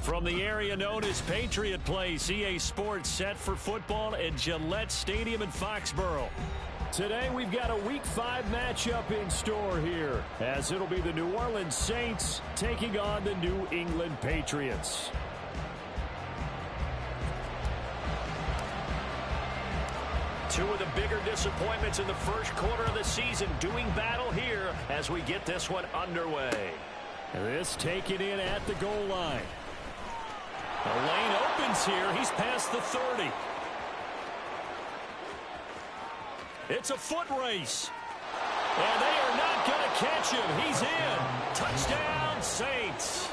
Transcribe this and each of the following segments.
From the area known as Patriot Place, EA Sports set for football at Gillette Stadium in Foxborough. Today we've got a Week 5 matchup in store here, as it'll be the New Orleans Saints taking on the New England Patriots. Two of the bigger disappointments in the first quarter of the season doing battle here as we get this one underway. This taken in at the goal line. The lane opens here. He's past the 30. It's a foot race. And they are not going to catch him. He's in. Touchdown, Saints.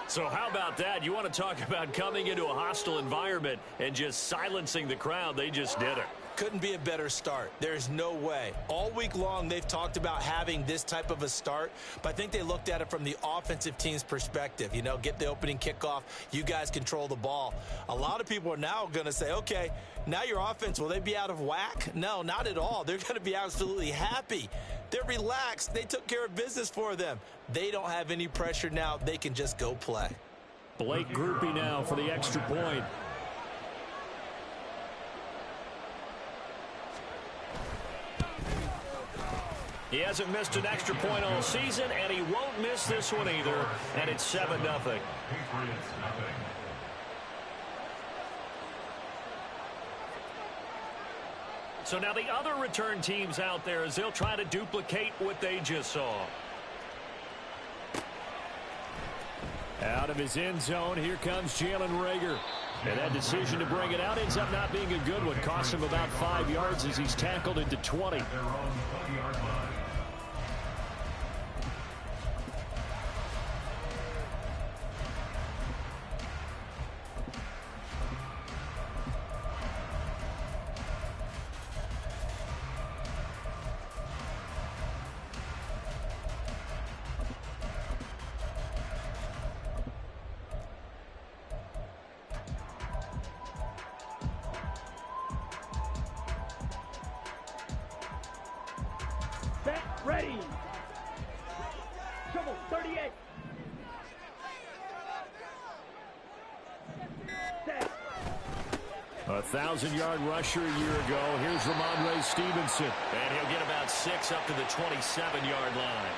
So how about that? You want to talk about coming into a hostile environment and just silencing the crowd. They just did it. Couldn't be a better start. There's no way. All week long, they've talked about having this type of a start, but I think they looked at it from the offensive team's perspective. You know, get the opening kickoff. You guys control the ball. A lot of people are now going to say, okay, now your offense, will they be out of whack? No, not at all. They're going to be absolutely happy. They're relaxed. They took care of business for them. They don't have any pressure now. They can just go play. Blake Groupie now for the extra point. He hasn't missed an extra point all season, and he won't miss this one either, and it's 7-0. So now the other return teams out there as they'll try to duplicate what they just saw. Out of his end zone, here comes Jalen Reagor. And that decision to bring it out ends up not being a good one. Costs him about 5 yards as he's tackled into 20. Ready. Trouble, 38. Set. A 1,000-yard rusher a year ago. Here's Ramondre Stevenson. And he'll get about 6 up to the 27-yard line.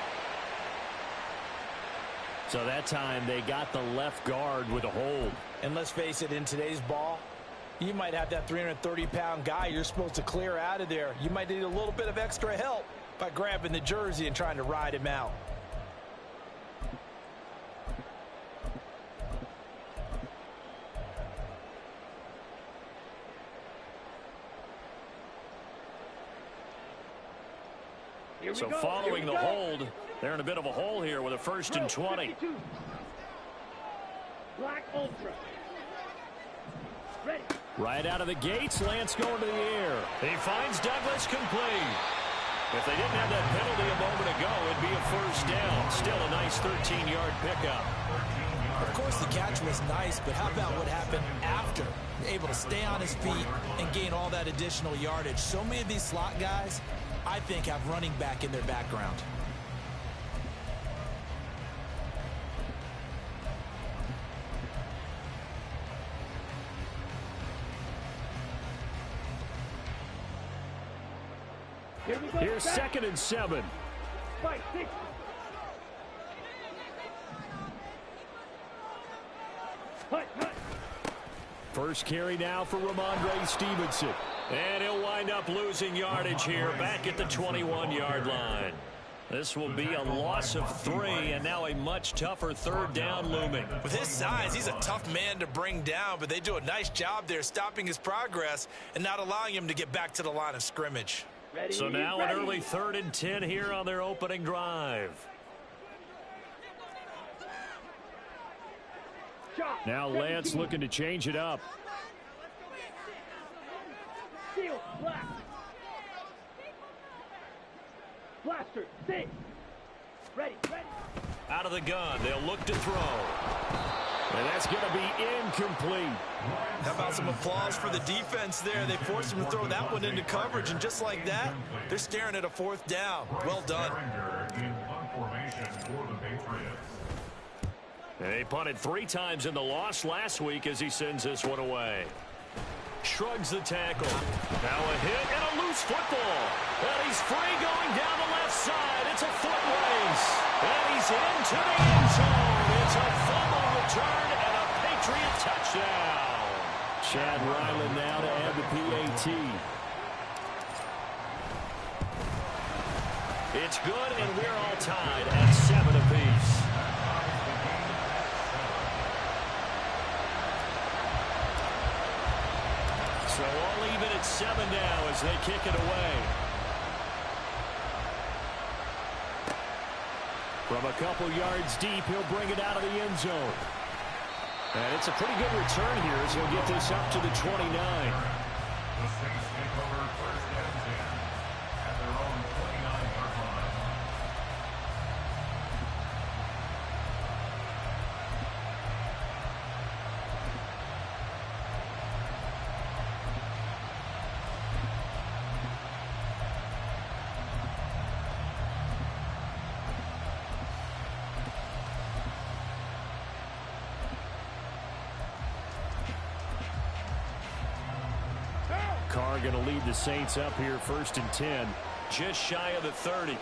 So that time they got the left guard with a hold. And let's face it, in today's ball, you might have that 330-pound guy you're supposed to clear out of there. You might need a little bit of extra help by grabbing the jersey and trying to ride him out. So following the hold, they're in a bit of a hole here with a 1st and 20. Black Ultra. Ready. Right out of the gates, Lance going to the air. He finds Douglas complete. If they didn't have that penalty a moment ago, it'd be a 1st down. Still a nice 13-yard pickup. Of course, the catch was nice, but how about what happened after? Able to stay on his feet and gain all that additional yardage. So many of these slot guys, I think, have running back in their background. Here's 2nd and 7. Fight, 6. Hut. First carry now for Ramondre Stevenson. And he'll wind up losing yardage here back at the 21-yard line. This will be a loss of 3, and now a much tougher 3rd down looming. With his size, he's a tough man to bring down, but they do a nice job there stopping his progress and not allowing him to get back to the line of scrimmage. Ready, so now an early 3rd and 10 here on their opening drive. Now Lance looking to change it up. Steel, black. Blaster, 6. Ready. Out of the gun, they'll look to throw. And that's going to be incomplete. How about some applause for the defense there? They forced him to throw that one into coverage, and just like that, they're staring at a 4th down. Well done. And he punted 3 times in the loss last week as he sends this one away. Shrugs the tackle. Now a hit and a loose football. And he's free going down the left side. It's a foot race. And he's into the end zone. It's a fumble return and a Patriot touchdown. Chad Ryland now to add the PAT. It's good, and we're all tied at 7 apiece. So all even at 7 now as they kick it away. From a couple yards deep, he'll bring it out of the end zone. And it's a pretty good return here as he'll get this up to the 29. The Saints take over first and 10 at their own 29-yard line. Carr going to lead the Saints up here first and 10. Just shy of the 30.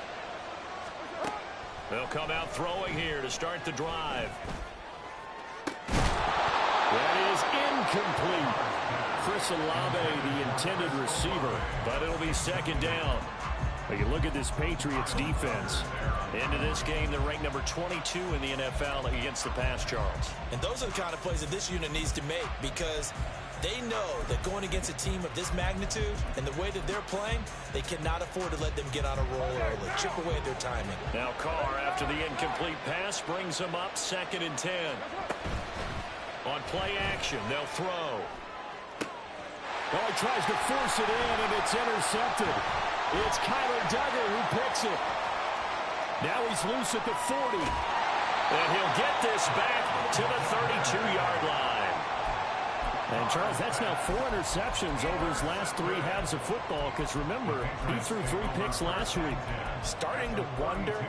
They'll come out throwing here to start the drive. That is incomplete. Chris Olave, the intended receiver, but it'll be second down. But you look at this Patriots defense. Into this game, they're ranked number 22 in the NFL against the pass, Charles. And those are the kind of plays that this unit needs to make because they know that going against a team of this magnitude and the way that they're playing, they cannot afford to let them get on a roll early. Chip away at their timing. Now Carr, after the incomplete pass, brings them up second and 10. On play action, they'll throw. Oh, he tries to force it in, and it's intercepted. It's Kyler Duggar who picks it. Now he's loose at the 40. And he'll get this back to the 32-yard line. And, Charles, that's now 4 interceptions over his last 3 halves of football because, remember, he threw 3 picks last week. Starting to wonder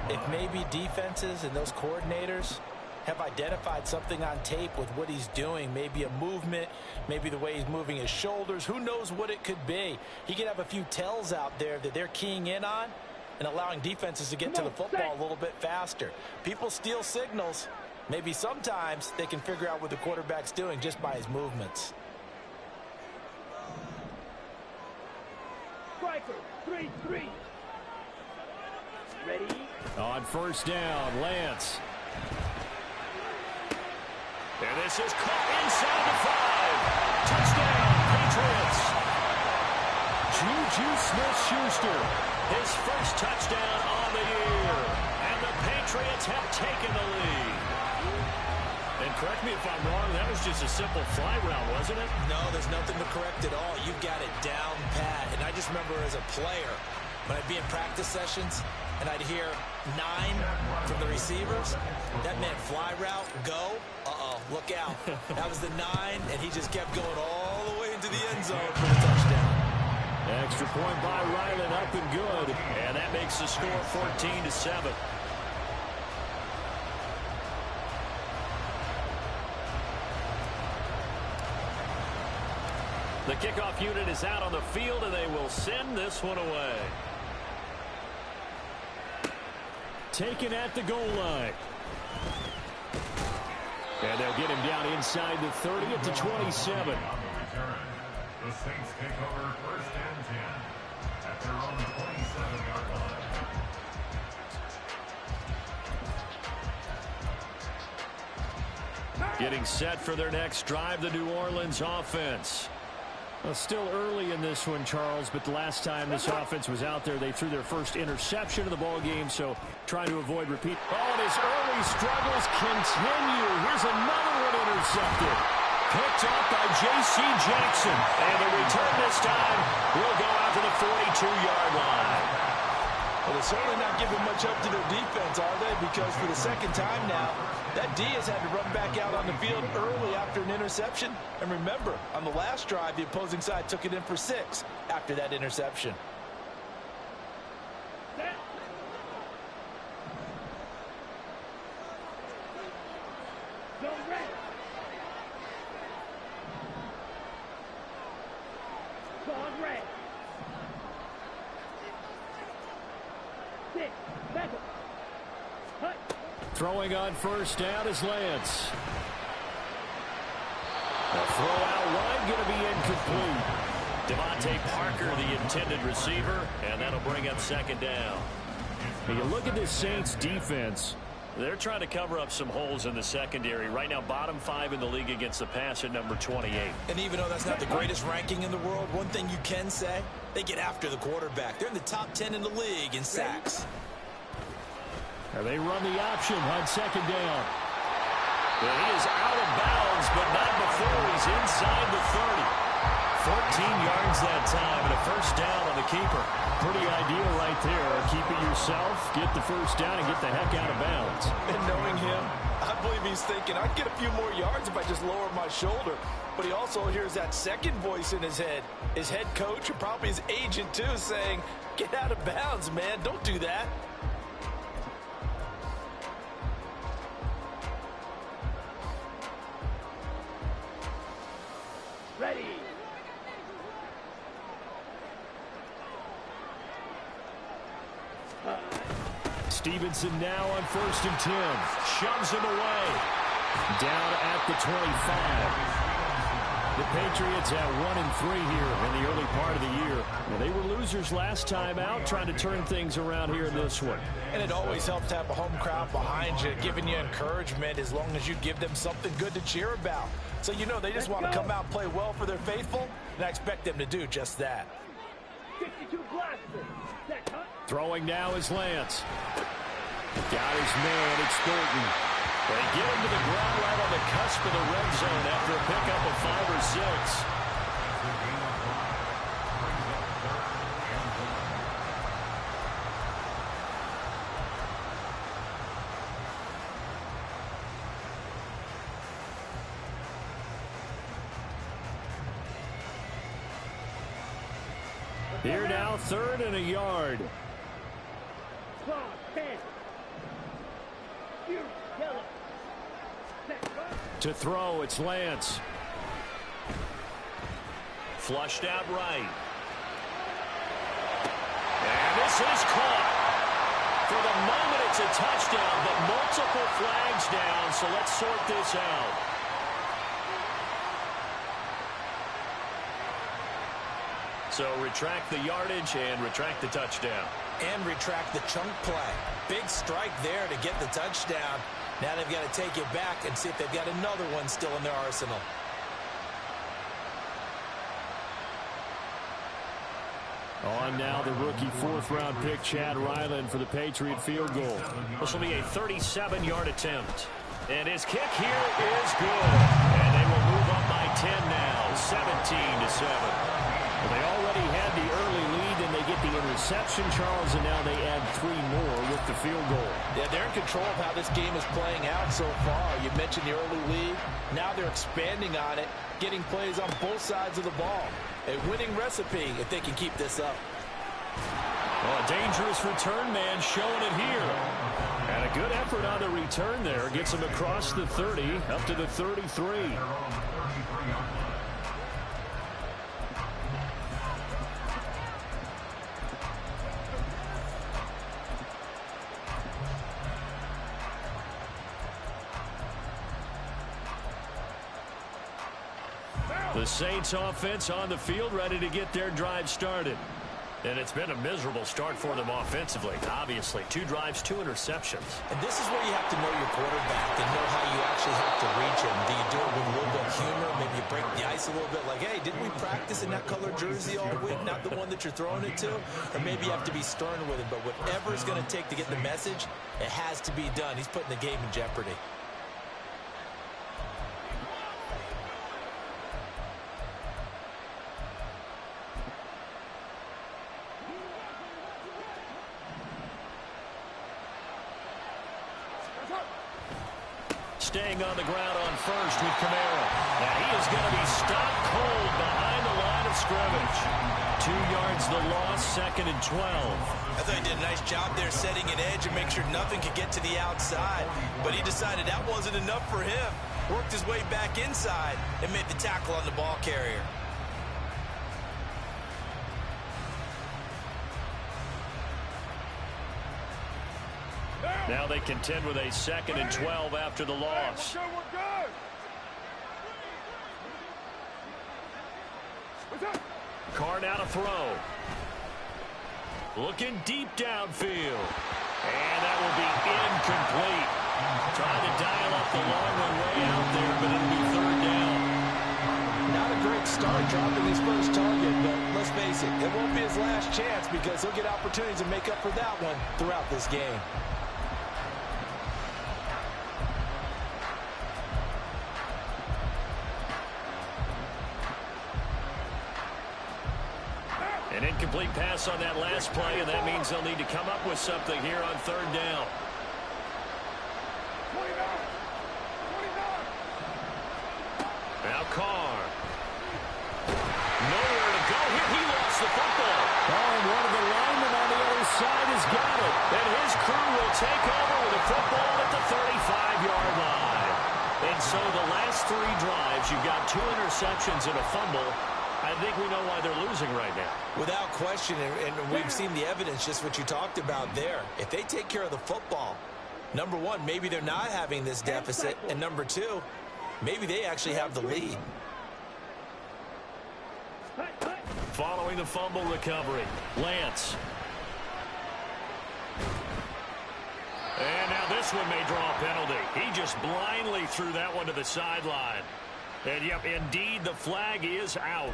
if maybe defenses and those coordinators have identified something on tape with what he's doing. Maybe a movement, maybe the way he's moving his shoulders. Who knows what it could be? He could have a few tells out there that they're keying in on and allowing defenses to get to the football a little bit faster. People steal signals. Maybe sometimes they can figure out what the quarterback's doing just by his movements. Striker, 3-3. Ready? On first down, Lance. And this is caught inside the 5. Touchdown, Patriots. Juju Smith-Schuster, his first touchdown on the year. And the Patriots have taken the lead. And correct me if I'm wrong, that was just a simple fly route, wasn't it? No, there's nothing to correct at all. You've got it down pat. And I just remember as a player, when I'd be in practice sessions and I'd hear 9 from the receivers, that meant fly route, go. Uh-oh, look out. That was the 9, and he just kept going all the way into the end zone for the touchdown. Extra point by Ryland, up and good. And that makes the score 14-7. The kickoff unit is out on the field, and they will send this one away. Taken at the goal line. And they'll get him down inside the 30 at the 27. On the return, the Saints take over first and 10 at their own 27-yard line. Getting set for their next drive, the New Orleans offense. Well, still early in this one, Charles, but the last time this offense was out there, they threw their first interception of the ball game, so trying to avoid repeat. Oh, and his early struggles continue. Here's another one intercepted. Picked up by J.C. Jackson. And the return this time will go out to the 42-yard line. Well, they're certainly not giving much up to their defense, are they? Because for the second time now, that D has had to run back out on the field early after an interception. And remember, on the last drive, the opposing side took it in for 6 after that interception. Red. 6. Mental. Hut. Throwing on first down is Lance. The throw out wide going to be incomplete. Devontae Parker, the intended receiver, and that'll bring up second down. When you look at this Saints defense, they're trying to cover up some holes in the secondary. Right now, bottom 5 in the league against the pass at number 28. And even though that's not the greatest ranking in the world, one thing you can say, they get after the quarterback. They're in the top 10 in the league in sacks. And they run the option on second down. And he is out of bounds, but not before he's inside the 30. 14 yards that time and a first down on the keeper. Pretty ideal right there. Keep it yourself, get the first down, and get the heck out of bounds. And knowing him, I believe he's thinking, I'd get a few more yards if I just lower my shoulder. But he also hears that second voice in his head. His head coach, or probably his agent too, saying, get out of bounds, man. Don't do that. Ready. Stevenson now on 1st and 10. Shoves him away. Down at the 25. The Patriots at 1-3 here in the early part of the year. And they were losers last time out, trying to turn things around here in this one. And it always helps to have a home crowd behind you, giving you encouragement as long as you give them something good to cheer about. So you know they just want to come out and play well for their faithful, and I expect them to do just that. 62 blaster. Set. Hut. Throwing now is Lance. Got his man, it's Thornton. They get him to the ground right on the cusp of the red zone after a pickup of 5 or 6. Here now, 3rd and a yard. 12. 10. Shoot. Yellow. Set. Hut. To throw, it's Lance. Flushed out right. And this is caught. For the moment, it's a touchdown, but multiple flags down, so let's sort this out. So retract the yardage and retract the touchdown. And retract the chunk play. Big strike there to get the touchdown. Now they've got to take it back and see if they've got another one still in their arsenal. On now the rookie 4th-round pick, Chad Ryland, for the Patriot field goal. This will be a 37-yard attempt. And his kick here is good. And they will move up by 10 now, 17-7. Well, they already had the early lead, and they get the interception, Charles, and now they add 3 more with the field goal. Yeah, they're in control of how this game is playing out so far. You mentioned the early lead. Now they're expanding on it, getting plays on both sides of the ball. A winning recipe if they can keep this up. Well, a dangerous return man showing it here. And a good effort on the return there. Gets him across the 30, up to the 33. The Saints offense on the field, ready to get their drive started. And it's been a miserable start for them offensively. Obviously, 2 drives, 2 interceptions. And this is where you have to know your quarterback and know how you actually have to reach him. Do you do it with a little bit of humor? Maybe you break the ice a little bit like, hey, didn't we practice in that color jersey all week? Not the one that you're throwing it to? Or maybe you have to be stern with him. But whatever it's going to take to get the message, it has to be done. He's putting the game in jeopardy. Staying on the ground on first with Kamara. Now he is going to be stopped cold behind the line of scrimmage. 2 yards the loss, 2nd and 12. I thought he did a nice job there setting an edge and make sure nothing could get to the outside. But he decided that wasn't enough for him. Worked his way back inside and made the tackle on the ball carrier. Now they contend with a 2nd and 12 after the loss. Carr now to throw. Looking deep downfield. And that will be incomplete. Trying to dial up the long one way out there, but it'll be 3rd down. Not a great start dropping his first target, but let's face it, it won't be his last chance because he'll get opportunities to make up for that one throughout this game. An incomplete pass on that last play, and that means they'll need to come up with something here on 3rd down. Now Carr. Nowhere to go here. He lost the football. Oh, and one of the linemen on the other side has got it. And his crew will take over with the football at the 35-yard line. And so the last 3 drives, you've got 2 interceptions and a fumble. I think we know why they're losing right now. Without question, and we've seen the evidence, just what you talked about there. If they take care of the football, number one, maybe they're not having this deficit, and number two, maybe they actually have the lead. Following the fumble recovery, Lance. And now this one may draw a penalty. He just blindly threw that one to the sideline. And, yep, indeed, the flag is out.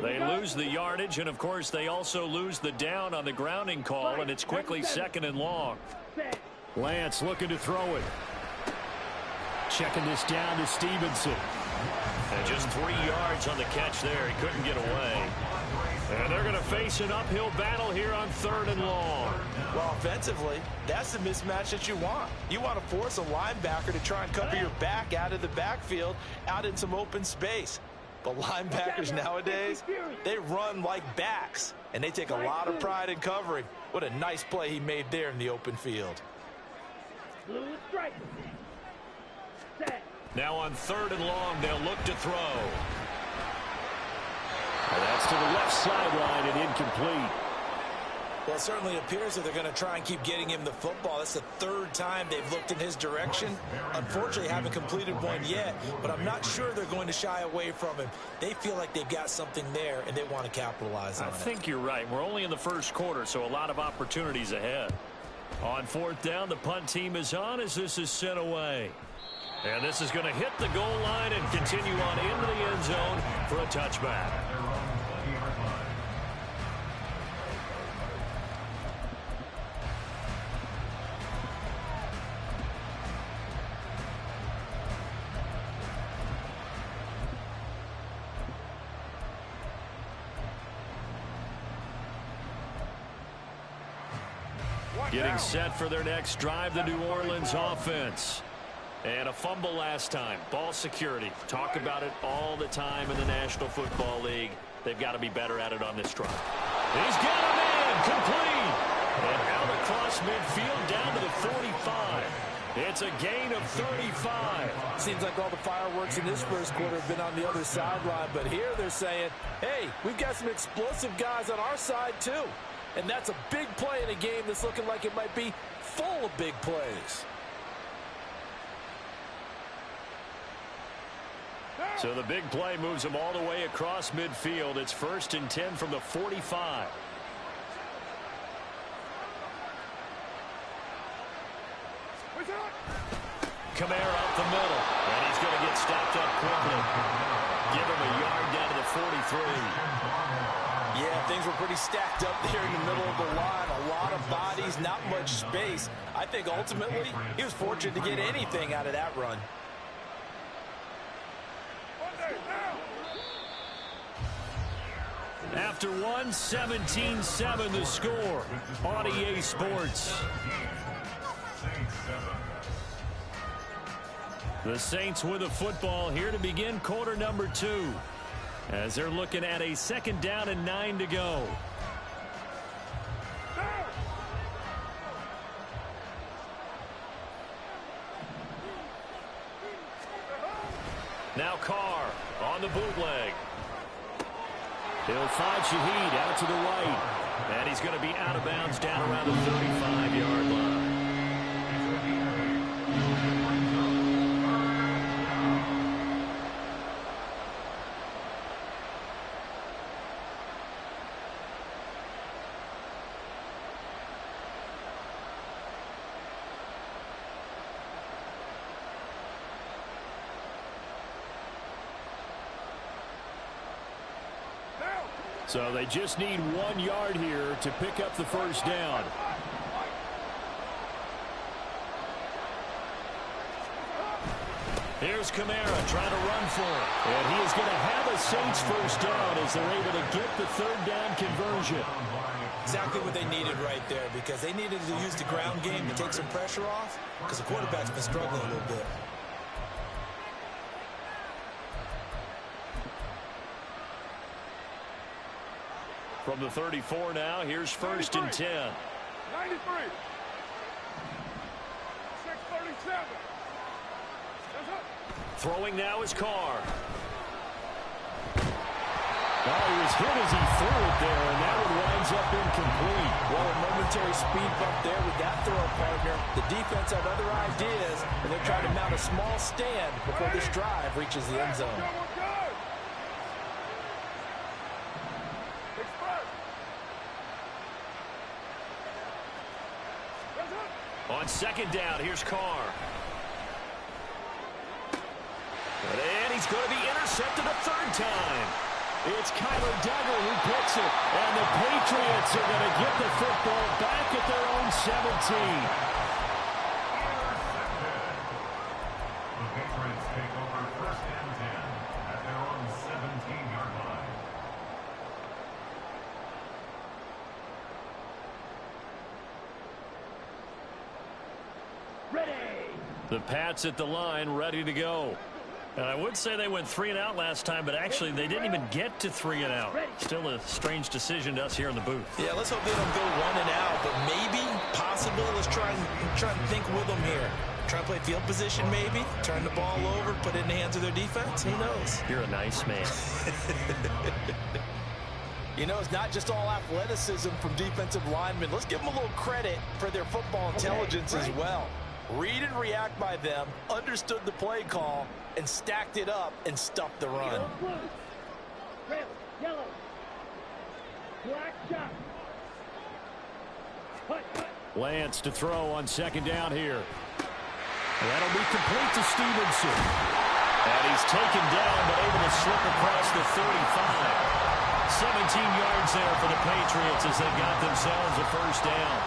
They lose the yardage, and, of course, they also lose the down on the grounding call, and it's quickly 2nd and long. Lance looking to throw it. Checking this down to Stevenson. And just 3 yards on the catch there. He couldn't get away. And they're going to face an uphill battle here on 3rd and long. Well, offensively, that's the mismatch that you want. You want to force a linebacker to try and cover your back out of the backfield, out in some open space. But linebackers nowadays, they run like backs, and they take a lot of pride in covering. What a nice play he made there in the open field. Now on 3rd and long, they'll look to throw. And that's to the left sideline and incomplete. Well, it certainly appears that they're going to try and keep getting him the football. That's the 3rd time they've looked in his direction. Unfortunately, haven't completed one yet, but I'm not sure they're going to shy away from him. They feel like they've got something there, and they want to capitalize on it. I think you're right. We're only in the 1st quarter, so a lot of opportunities ahead. On 4th down, the punt team is on as this is sent away. And this is going to hit the goal line and continue on into the end zone for a touchback. Getting set for their next drive, the New Orleans offense. And a fumble last time. Ball security. Talk about it all the time in the National Football League. They've got to be better at it on this drive. He's got him in. Complete. And out across midfield down to the 45. It's a gain of 35. Seems like all the fireworks in this 1st quarter have been on the other sideline. But here they're saying, hey, we've got some explosive guys on our side too. And that's a big play in a game that's looking like it might be full of big plays. So the big play moves them all the way across midfield. It's 1st and 10 from the 45. Kamara up the middle. And he's going to get stopped up quickly. Give him a yard down to the 43. Yeah, things were pretty stacked up there in the middle of the line. A lot of bodies, not much space. I think ultimately he was fortunate to get anything out of that run. After 17-7 the score on EA Sports. The Saints with the football here to begin quarter number 2. As they're looking at a 2nd down and 9 to go. Now Carr on the bootleg. He'll find Shaheed out to the right. And he's going to be out of bounds down around the 35-yard line. So they just need 1 yard here to pick up the first down. Here's Kamara trying to run for it. And he is going to have a Saints first down as they're able to get the third down conversion. Exactly what they needed right there, because they needed to use the ground game to take some pressure off, because the quarterback's been struggling a little bit. From the 34 now, here's first and 10. 93. 637. Throwing now is Carr. Oh, he was hit as he threw it there, and that one winds up incomplete. Well, a momentary speed bump there with that throw, partner. The defense had other ideas, and they're trying to mount a small stand before this drive reaches the end zone. On second down, here's Carr. And he's going to be intercepted a third time. It's Kyler Duggar who picks it. And the Patriots are going to get the football back at their own 17. The Patriots take over first and 10 at their own 17-yard line. The Pats at the line, ready to go. And I would say they went 3 and out last time, but actually they didn't even get to 3 and out. Still a strange decision to us here in the booth. Yeah, let's hope they don't go 1 and out, but maybe, possibly, let's try and think with them here. Try and play field position maybe, turn the ball over, put it in the hands of their defense. Who knows? You're a nice man. You know, it's not just all athleticism from defensive linemen. Let's give them a little credit for their football intelligence as well. Read and react by them, understood the play call, and stacked it up and stuffed the run. Red, yellow, black shot. Lance to throw on second down here. That'll be complete to Stevenson. And he's taken down, but able to slip across the 35. 17 yards there for the Patriots as they got themselves a first down.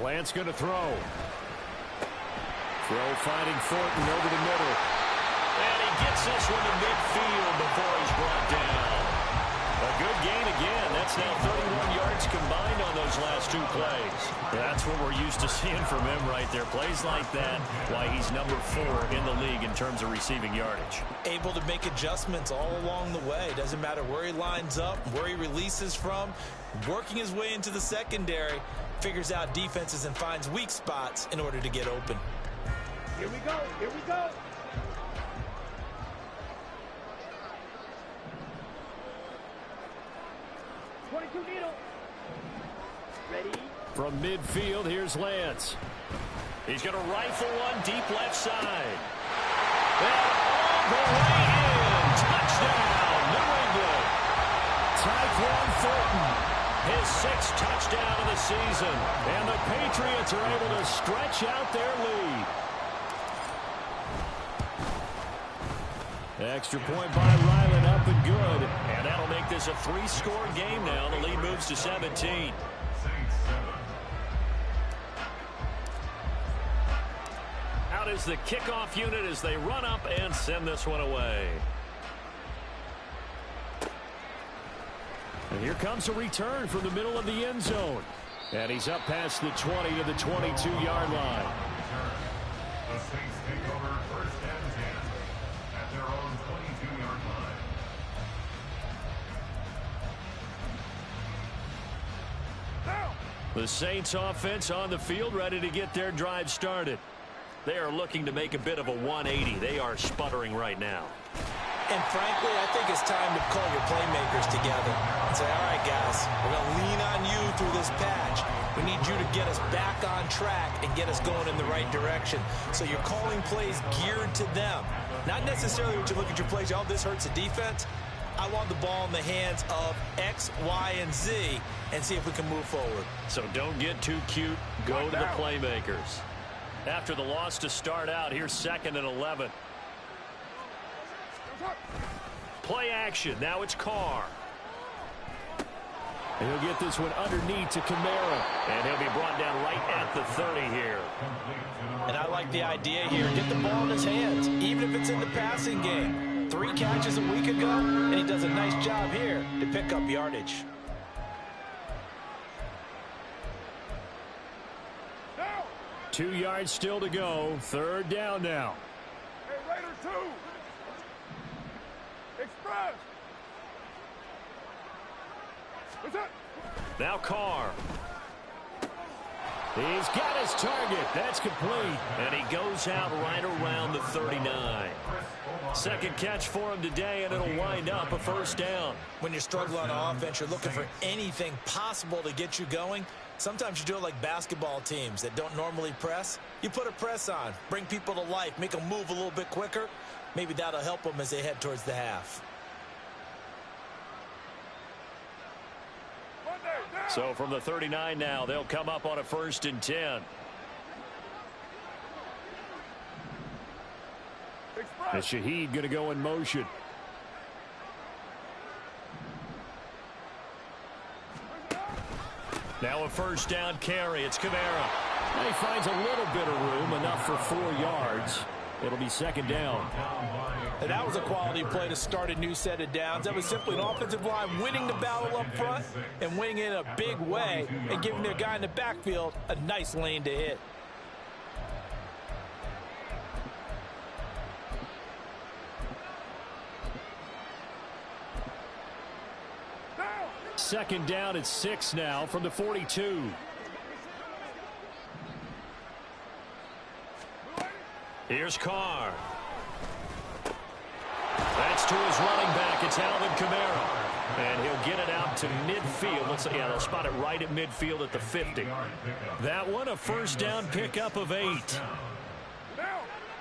Lance going to throw. Throw finding Thornton over the middle. And he gets this one to midfield before he's brought down. A good gain again. That's now 31 yards combined on those last 2 plays. That's what we're used to seeing from him right there. Plays like that, why he's number 4 in the league in terms of receiving yardage. Able to make adjustments all along the way. Doesn't matter where he lines up, where he releases from. Working his way into the secondary. Figures out defenses and finds weak spots in order to get open. Here we go. Here we go. Needle. Ready? From midfield, here's Lance. He's going to rifle one deep left side. And all the way in. Touchdown, New England. Tyquan Thornton. His 6th touchdown of the season. And the Patriots are able to stretch out their lead. Extra point by Ryland, up and good. And that'll make this a 3-score game now. The lead moves to 17. Out is the kickoff unit as they run up and send this one away. And here comes a return from the middle of the end zone. And he's up past the 20 to the 22-yard line. The Saints take over first and 10 The Saints offense on the field, ready to get their drive started. They are looking to make a bit of a 180. They are sputtering right now. And frankly, I think it's time to call your playmakers together and say, all right, guys, we're going to lean on you through this patch. We need you to get us back on track and get us going in the right direction. So you're calling plays geared to them. Not necessarily when you look at your plays, oh, this hurts the defense. I want the ball in the hands of X, Y, and Z and see if we can move forward. So don't get too cute. Go to the playmakers. After the loss to start out, here's 2nd and 11. Play action. Now it's Carr. And he'll get this one underneath to Kamara. And he'll be brought down right at the 30 here. And I like the idea here. Get the ball in his hands, even if it's in the passing game. 3 catches a week ago, and he does a nice job here to pick up yardage. 2 yards still to go. 3rd down now. Hey, Raider 2. Express. What's that? Now Carr. He's got his target. That's complete. And he goes out right around the 39. 2nd catch for him today, and it'll wind up a 1st down. When you're struggling on offense, you're looking for anything possible to get you going. Sometimes you do it like basketball teams that don't normally press. You put a press on, bring people to life, make them move a little bit quicker. Maybe that'll help them as they head towards the half. So from the 39 now, they'll come up on a 1st and 10. And Shaheed going to go in motion. Now a 1st down carry. It's Kamara. And he finds a little bit of room, enough for 4 yards. It'll be 2nd down. And that was a quality play to start a new set of downs. That was simply an offensive line winning the battle up front and winning it in a big way and giving their guy in the backfield a nice lane to hit. Second down at 6 now from the 42. Here's Carr. That's to his running back. It's Alvin Kamara. And he'll get it out to midfield. Let's see, yeah, they'll spot it right at midfield at the 50. That one, a 1st down pickup of 8.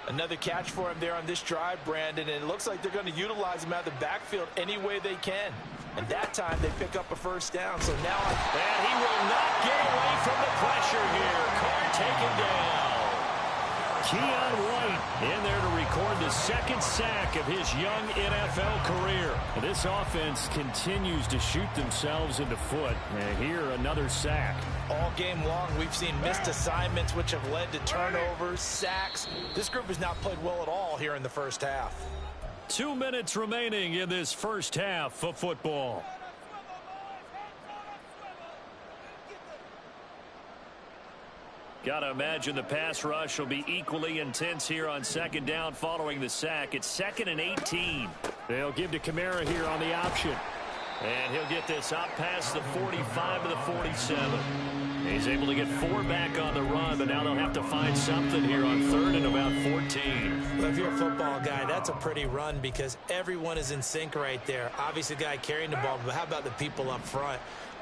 Another catch for him there on this drive, Brandon, and it looks like they're going to utilize him out of the backfield any way they can. And that time they pick up a 1st down. So now, and he will not get away from the pressure here. Carr taken down. Keon White in there to record the 2nd sack of his young NFL career. This offense continues to shoot themselves in the foot. And here, another sack. All game long, we've seen missed assignments, which have led to turnovers, sacks. This group has not played well at all here in the 1st half. 2 minutes remaining in this 1st half of football. Got to imagine the pass rush will be equally intense here on 2nd down following the sack. It's 2nd and 18. They'll give to Kamara here on the option. And he'll get this out past the 45 to the 47. He's able to get 4 back on the run, but now they'll have to find something here on 3rd and about 14. Well, if you're a football guy, that's a pretty run because everyone is in sync right there. Obviously, the guy carrying the ball, but how about the people up front?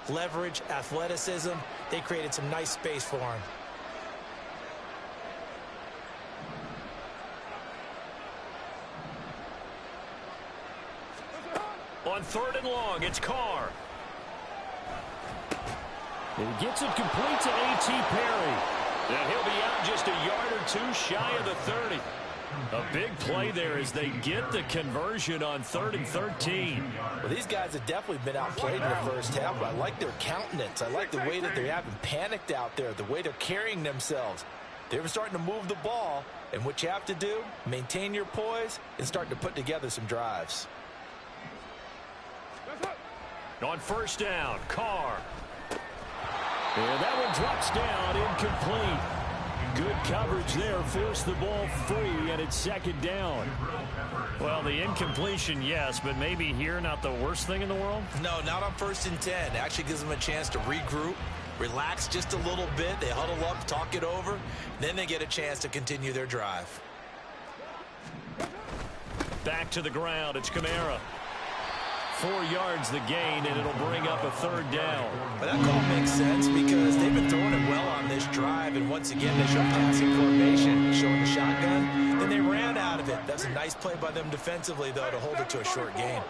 Leverage, athleticism, they created some nice space for him. On 3rd and long, it's Carr. He gets it complete to A.T. Perry. And he'll be out just a yard or 2 shy of the 30. A big play there as they get the conversion on 3rd and 13. Well, these guys have definitely been outplayed in the 1st half. I like their countenance. I like the way that they haven't panicked out there, the way they're carrying themselves. They're starting to move the ball, and what you have to do, maintain your poise and start to put together some drives. On 1st down, Carr. And that one drops down, incomplete. Good coverage there, forced the ball free, and it's 2nd down. Well, the incompletion, yes, but maybe here not the worst thing in the world? No, not on 1st and 10. It actually gives them a chance to regroup, relax just a little bit. They huddle up, talk it over. Then they get a chance to continue their drive. Back to the ground. It's Kamara. 4 yards the gain, and it'll bring up a third down. But that call makes sense because they've been throwing it well on this drive, and once again they show passing formation, showing the shotgun. Then they ran out of it. That's a nice play by them defensively, though, to hold it to a short gain.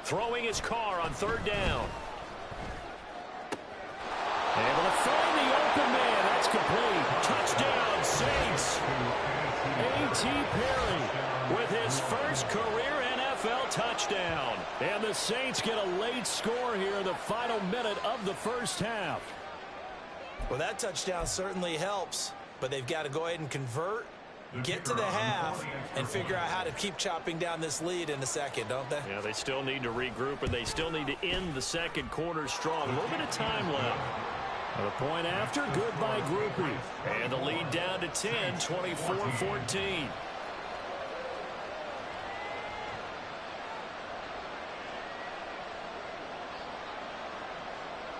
Throwing his car on third down. Able to find the open man. That's complete. Touchdown, Saints. A.T. Perry with his first career NFL touchdown. And the Saints get a late score here in the final minute of the first half. Well, that touchdown certainly helps, but they've got to go ahead and convert, get to the half, and figure out how to keep chopping down this lead in the second, don't they? Yeah, they still need to regroup, and they still need to end the second quarter strong. A little bit of time left. The point after, good by Groupie. And the lead down to 10, 24-14.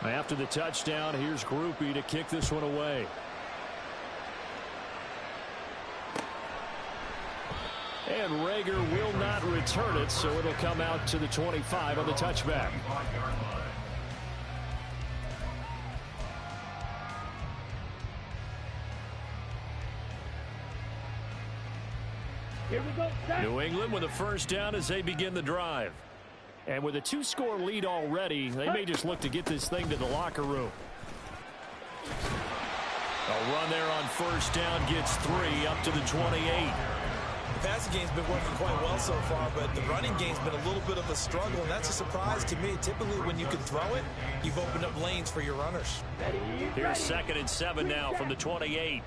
After the touchdown, here's Groupie to kick this one away. And Rager will not return it, so it'll come out to the 25 on the touchback. Here we go. New England with a first down as they begin the drive. And with a 2-score lead already, they may just look to get this thing to the locker room. A run there on first down gets 3 up to the 28. The passing game's been working quite well so far, but the running game's been a little bit of a struggle, and that's a surprise to me. Typically, when you can throw it, you've opened up lanes for your runners. Here's 2nd and 7 now from the 28.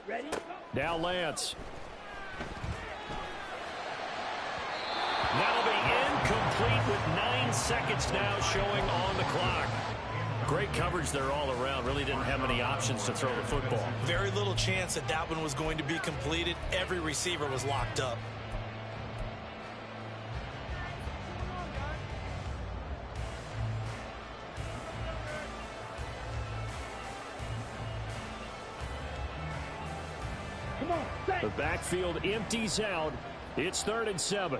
Ready? Now Lance. That'll be incomplete with 9 seconds now showing on the clock. Great coverage there all around. Really didn't have many options to throw the football. Very little chance that that one was going to be completed. Every receiver was locked up. Come on, The backfield empties out. It's 3rd and 7.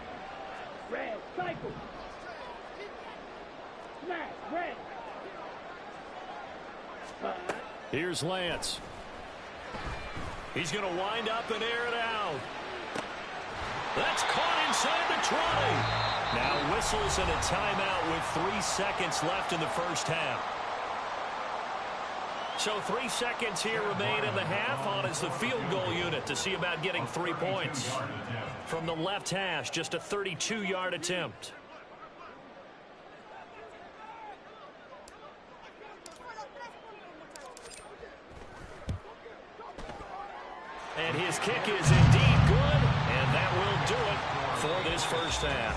red, cycle. Smash, red. Here's Lance. He's going to wind up and air it out. That's caught inside the 20. Now whistles and a timeout with 3 seconds left in the first half. So 3 seconds here remain in the half. On is the field goal unit to see about getting 3 points. From the left hash, just a 32-yard attempt. And his kick is indeed good, and that will do it for this first half.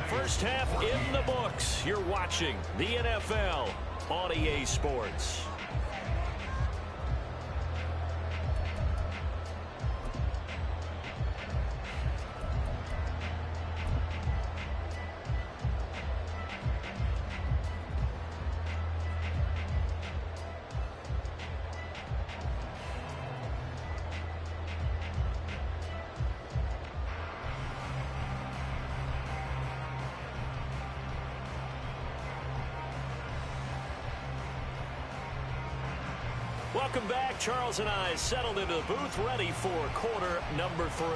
First half in the books. You're watching the NFL on EA Sports. Welcome back. Charles and I settled into the booth, ready for quarter number 3.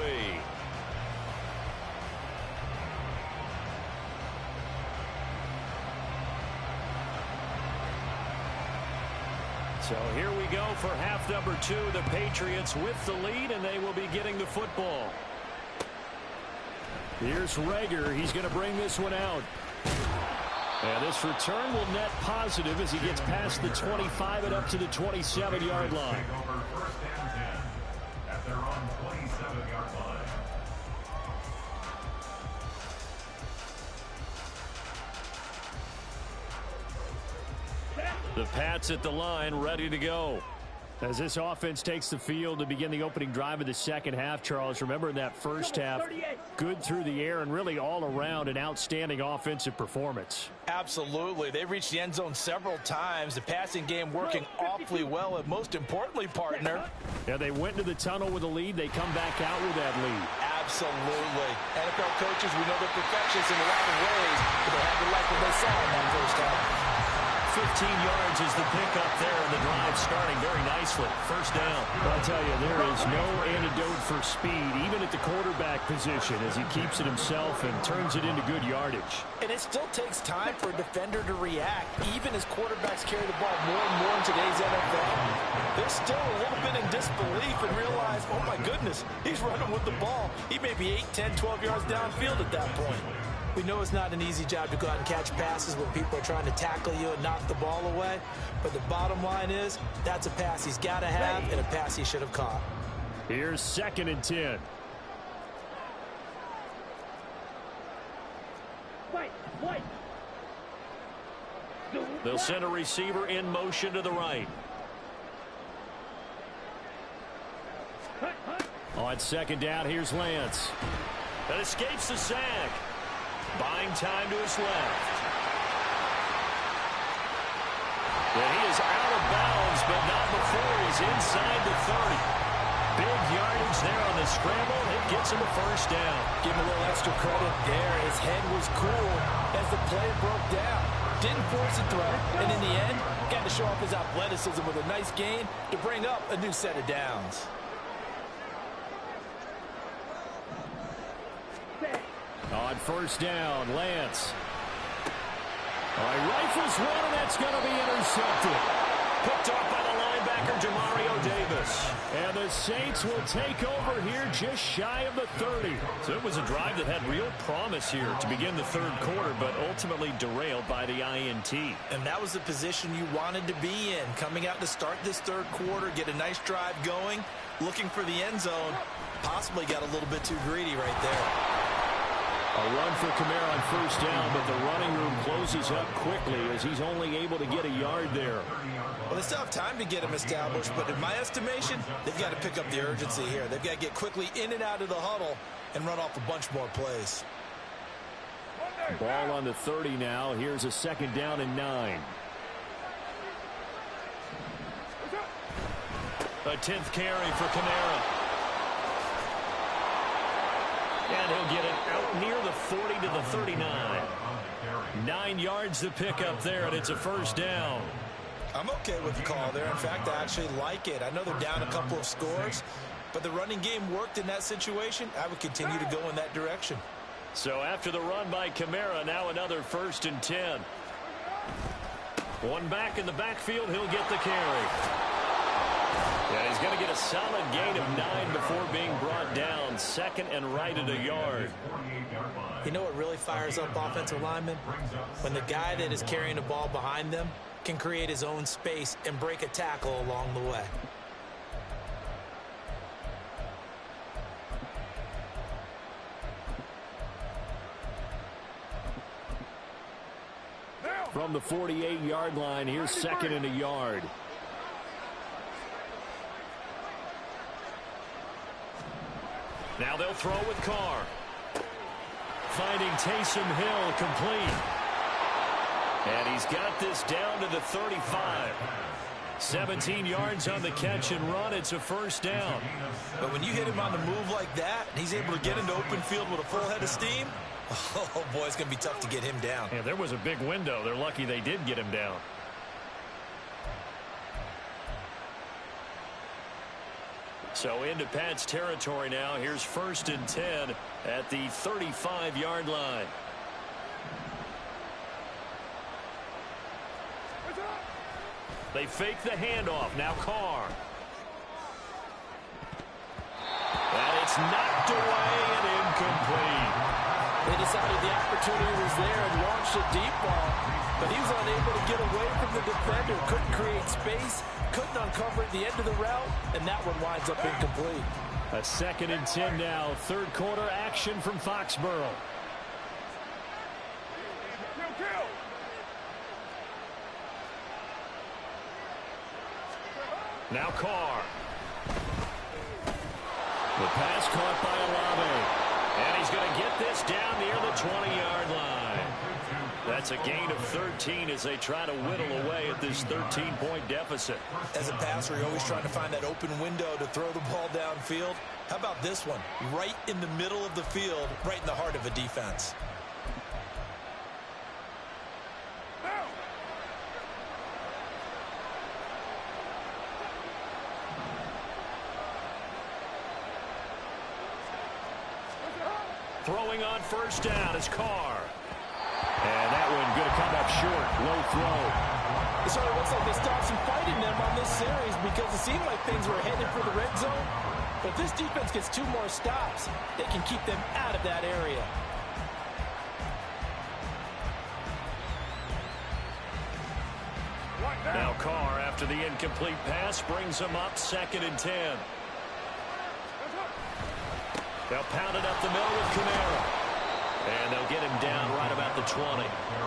So here we go for half number 2. The Patriots with the lead, and they will be getting the football. Here's Rager. He's going to bring this one out. And this return will net positive as he gets past the 25 and up to the 27-yard line. First and 10 at their own 27-yard line. The Pats at the line, ready to go. As this offense takes the field to begin the opening drive of the second half, Charles, remember in that first half, good through the air and really all around an outstanding offensive performance. Absolutely. They reached the end zone several times. The passing game working awfully well, and most importantly, partner. Yeah, they went to the tunnel with a lead. They come back out with that lead. Absolutely. NFL coaches, we know they're perfectionists in a lot of ways, but they had to like what they saw in that first half. 15 yards is the pickup there, and the drive starting very nicely. First down. I'll tell you, there is no antidote for speed, even at the quarterback position, as he keeps it himself and turns it into good yardage. And it still takes time for a defender to react, even as quarterbacks carry the ball more and more in today's NFL. They're still a little bit in disbelief and realize, oh my goodness, he's running with the ball. He may be 8, 10, 12 yards downfield at that point. We know it's not an easy job to go out and catch passes when people are trying to tackle you and knock the ball away. But the bottom line is, that's a pass he's got to have and a pass he should have caught. Here's 2nd and 10. They'll send a receiver in motion to the right. On 2nd down, here's Lance. That escapes the sack. Buying time to his left. And he is out of bounds, but not before he's inside the 30. Big yardage there on the scramble. It gets him a first down. Give him a little extra credit there. His head was cool as the play broke down. Didn't force a throw, and in the end, got to show off his athleticism with a nice gain to bring up a new set of downs. On first down, Lance. All right, rifles one, and that's going to be intercepted. Picked off by the linebacker, Demario Davis. And the Saints will take over here just shy of the 30. So it was a drive that had real promise here to begin the third quarter, but ultimately derailed by the INT. And that was the position you wanted to be in. Coming out to start this third quarter, get a nice drive going, looking for the end zone. Possibly got a little bit too greedy right there. A run for Kamara on first down, but the running room closes up quickly as he's only able to get a yard there. Well, they still have time to get him established, but in my estimation, they've got to pick up the urgency here. They've got to get quickly in and out of the huddle and run off a bunch more plays. Ball on the 30 now. Here's a 2nd down and 9. A 10th carry for Kamara. And he'll get it out near the 40 to the 39. 9 yards to pick up there, and it's a first down. I'm okay with the call there. In fact, I actually like it. I know they're down a couple of scores, but the running game worked in that situation. I would continue to go in that direction. So after the run by Kamara, now another 1st and 10. One back in the backfield, he'll get the carry. Yeah, he's going to get a solid gain of 9 before being brought down. 2nd and right at a yard. You know what really fires up offensive linemen? When the guy that is carrying the ball behind them can create his own space and break a tackle along the way. From the 48-yard line, here's 2nd and a yard. Now they'll throw with Carr. Finding Taysom Hill complete. And he's got this down to the 35. 17 yards on the catch and run. It's a first down. But when you hit him on the move like that, and he's able to get into open field with a full head of steam, oh boy, it's going to be tough to get him down. Yeah, there was a big window. They're lucky they did get him down. So into Pat's territory now. Here's 1st and 10 at the 35-yard line. They fake the handoff. Now Carr. And it's knocked away and incomplete. They decided the opportunity was there and launched a deep ball, but he was unable to get away from the defender. Couldn't create space, couldn't uncover at the end of the route, and that one winds up incomplete. A 2nd and 10 now. Third quarter action from Foxborough. Now Carr. The pass caught by Olave. And he's going to get this down near the 20-yard line. That's a gain of 13 as they try to whittle away at this 13-point deficit. As a passer, you're always trying to find that open window to throw the ball downfield. How about this one? Right in the middle of the field, right in the heart of a defense. Throwing on first down is Carr. And that one going to come up short. Low throw. It sort of looks like they stopped some fight in them on this series because it seemed like things were headed for the red zone. But if this defense gets 2 more stops, they can keep them out of that area. Now Carr, after the incomplete pass, brings him up 2nd and 10. They'll pound it up the middle with Kamara. And they'll get him down right about the 20.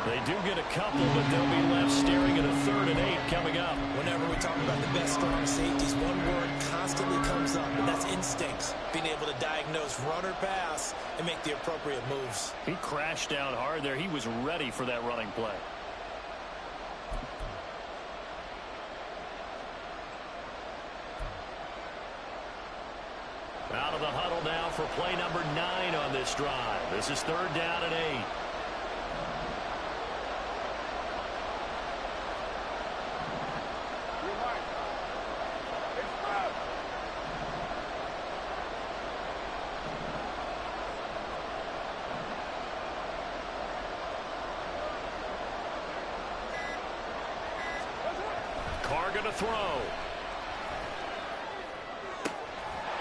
They do get a couple, but they'll be left staring at a 3rd and 8 coming up. Whenever we talk about the best strong safeties, one word constantly comes up, and that's instincts. Being able to diagnose run or pass and make the appropriate moves. He crashed down hard there. He was ready for that running play. Out of the huddle now for play number 9 on this drive. This is 3rd down and 8. Carr going to throw.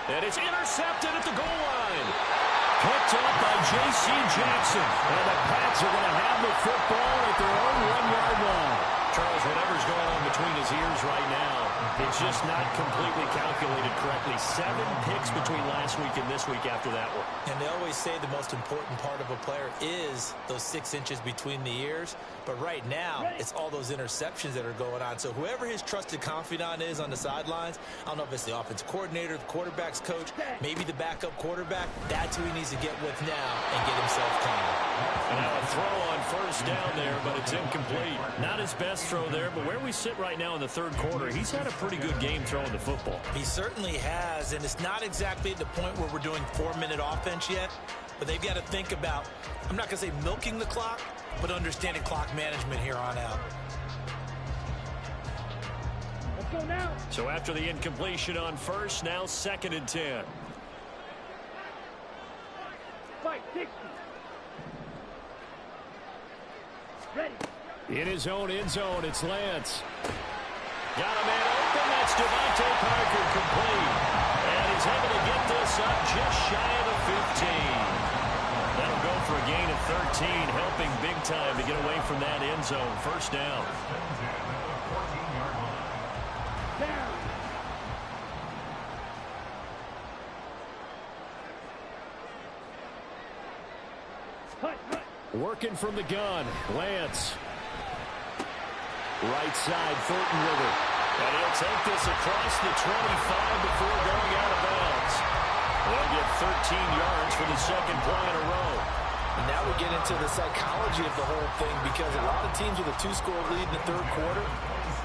And it's intercepted at the goal line. Picked up by J.C. Jackson. And the Pats are going to have the football at their own 1-yard line. Charles, whatever's going on between his ears right now, it's just not completely calculated correctly. 7 picks between last week and this week after that one. And they always say the most important part of a player is those 6 inches between the ears. But right now, it's all those interceptions that are going on. So whoever his trusted confidant is on the sidelines, I don't know if it's the offensive coordinator, the quarterback's coach, maybe the backup quarterback, that's who he needs to get with now and get himself calm. And now a throw on first down there, but it's incomplete. Not his best throw there, but where we sit right now in the 3rd quarter, he's had a pretty good game throwing the football. He certainly has, and it's not exactly at the point where we're doing 4-minute offense yet, but they've got to think about, I'm not going to say milking the clock, but understanding clock management here on out. Let's go now. So after the incompletion on first, now 2nd and 10. Fight 60. Ready. In his own end zone, it's Lance. Got a man open. That's Devontae Parker complete. And he's able to get this up just shy of the 15. That'll go for a gain of 13, helping big time to get away from that end zone. First down. Down. Hut, hut. Working from the gun, Lance. Right side, Thornton with it. And he'll take this across the 25 before going out of bounds. They'll get 13 yards for the 2nd play in a row. And now we get into the psychology of the whole thing, because a lot of teams with a 2-score lead in the 3rd quarter,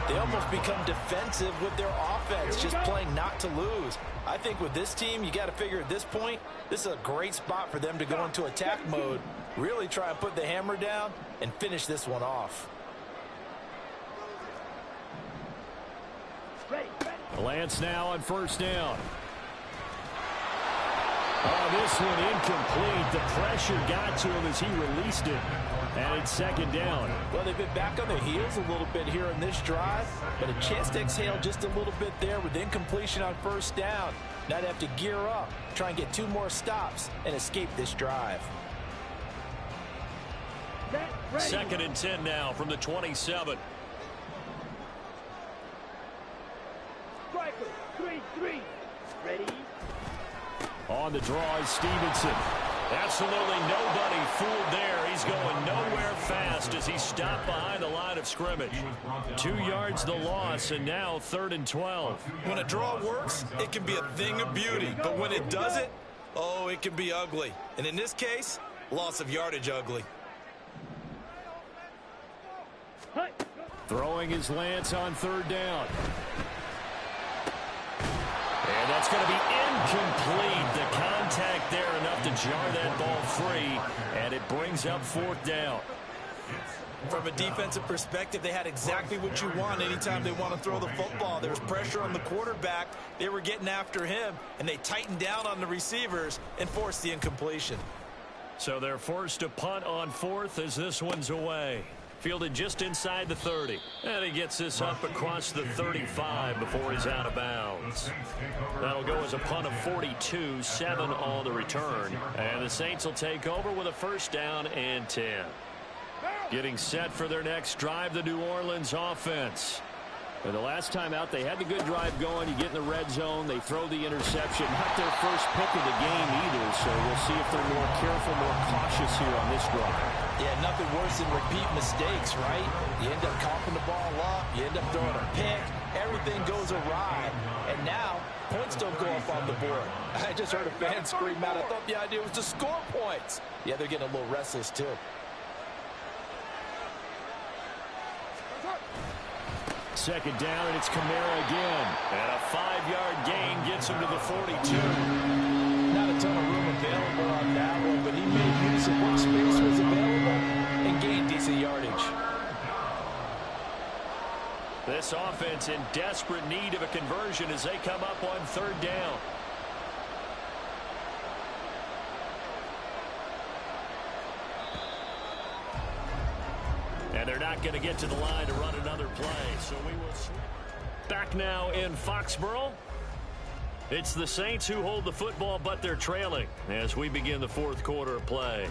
they almost become defensive with their offense, just playing not to lose. I think with this team, you got to figure at this point, this is a great spot for them to go into attack mode, really try and put the hammer down and finish this one off. Ready, ready. Lance now on first down. Oh, this one incomplete. The pressure got to him as he released it. And it's 2nd down. Well, they've been back on their heels a little bit here in this drive, but a chance to exhale just a little bit there with incompletion on first down. Now they have to gear up, try and get 2 more stops, and escape this drive. Set, ready. 2nd and 10 now from the 27. Striker, 3-3. Ready. On the draw is Stevenson. Absolutely nobody fooled there. He's going nowhere fast as he stopped behind the line of scrimmage. 2 yards the loss, and now 3rd and 12. When a draw works, it can be a thing of beauty. But when it doesn't, oh, it can be ugly. And in this case, loss of yardage ugly. Throwing his Lance on 3rd down. And that's going to be incomplete. The contact there enough to jar that ball free, and it brings up 4th down. From a defensive perspective, they had exactly what you want anytime they want to throw the football. There was pressure on the quarterback. They were getting after him, and they tightened down on the receivers and forced the incompletion. So they're forced to punt on 4th as this one's away. Fielded just inside the 30. And he gets this up across the 35 before he's out of bounds. That'll go as a punt of 42, 7 on the return. And the Saints will take over with a 1st down and 10. Getting set for their next drive, the New Orleans offense. And the last time out, they had the good drive going. You get in the red zone, they throw the interception. Not their first pick of the game either, so we'll see if they're more careful, more cautious here on this drive. Yeah, nothing worse than repeat mistakes, right? You end up coughing the ball up, you end up throwing a pick, everything goes awry. And now, points don't go up on the board. I just heard a fan scream out, I thought the idea was to score points. Yeah, they're getting a little restless too. Second down, and it's Kamara again. And a 5-yard gain gets him to the 42. Not a ton of room available on that one, but he made use of what space was available and gained decent yardage. This offense in desperate need of a conversion as they come up on 3rd down. And they're not going to get to the line to run another play. So we will back now in Foxborough. It's the Saints who hold the football, but they're trailing as we begin the 4th quarter of play.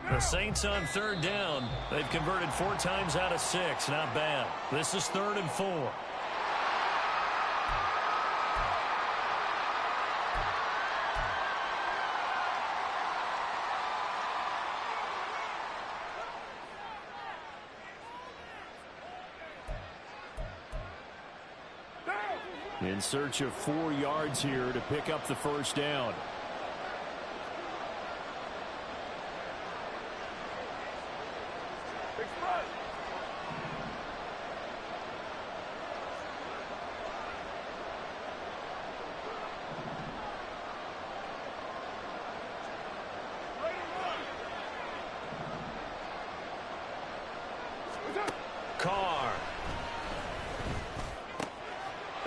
The Saints on 3rd down. They've converted 4 times out of 6. Not bad. This is 3rd and 4. In search of 4 yards here to pick up the 1st down. Carr.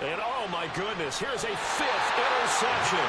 And oh my goodness, here's a 5th interception.